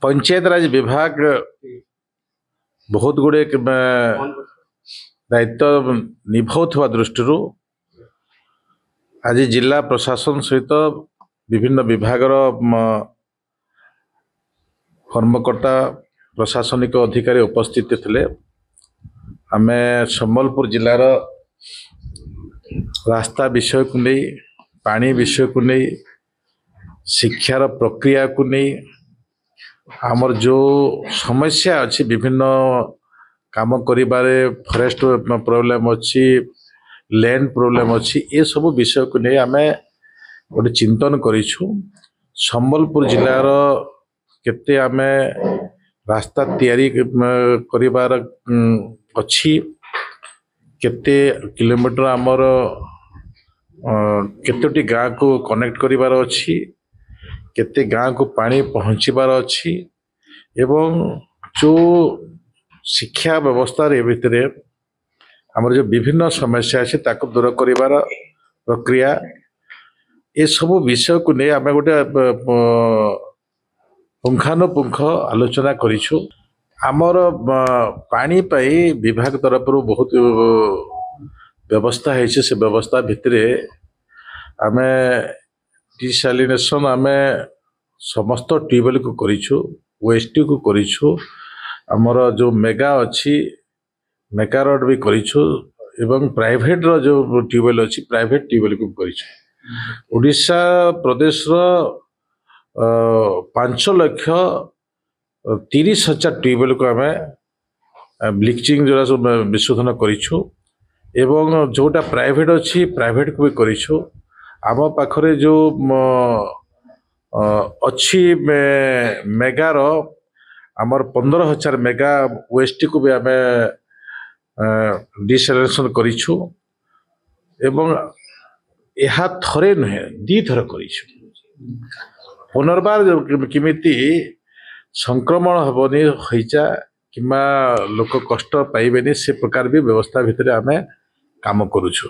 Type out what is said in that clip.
पंचायत राज विभाग बहुत गुड़े दायित्व निभाउथवा दृष्टि आज जिला प्रशासन सहित विभिन्न विभाग कर्मकर्ता प्रशासनिक अधिकारी उपस्थित थे। आमे संबलपुर जिलार रास्ता विषय को नहीं, पानी विषय को नहीं, शिक्षार प्रक्रिया को नहीं, आमर जो समस्या अच्छी विभिन्न काम करिबारे फॉरेस्ट प्रॉब्लम अच्छी, लैंड प्रॉब्लम अच्छी, ये सब विषय को नहीं आमे गोटे चिंतन करिछु। संबलपुर जिलार केते आमे रास्ता तैयारी करिबार अच्छी, केते किलोमीटर आमर केतोटी गाँ को कनेक्ट करिबार अच्छी, केते गाँ को पानी पहुँचबार अच्छी, एवं जो शिक्षा व्यवस्था भितर आमर जो विभिन्न समस्या अच्छे ताको दूर करिबार प्रक्रिया, ये सब विषय को नहीं आम गोटे पुंखानुपुंख आलोचना करिछु। आमर पानी पाई विभाग तरफ बहुत व्यवस्था है, से व्यवस्था भितर आमे डिसैलिनेशन आमे समस्त ट्यूबवेल को करिछु, ओएसटी को करिछु, आमर जो मेगा अच्छी मेगा रोड भी करिछु, एवं प्राइवेट रो जो ट्यूबवेल अच्छी प्राइवेट ट्यूबवेल को करिछु। ओडिशा प्रदेश रो 5,30,000 ट्यूबवेल को आमे ब्लीचिंग जो सब विशोधन करिछु, एवं जोटा प्राइवेट अच्छी प्राइवेट को भी करिछु। आम पाखरे जो अच्छी मेगार आमर 15,000 मेगा ओएसटी को भी आम डिसैलिनेशन करिछु, एवं यह थरे नुहे दी थर करिछु। पुनर्बार किमिति संक्रमण हेबनी होइचा किमा लोक कष्ट पाइबेनी से प्रकार भी व्यवस्था भितर आमे काम करूछु।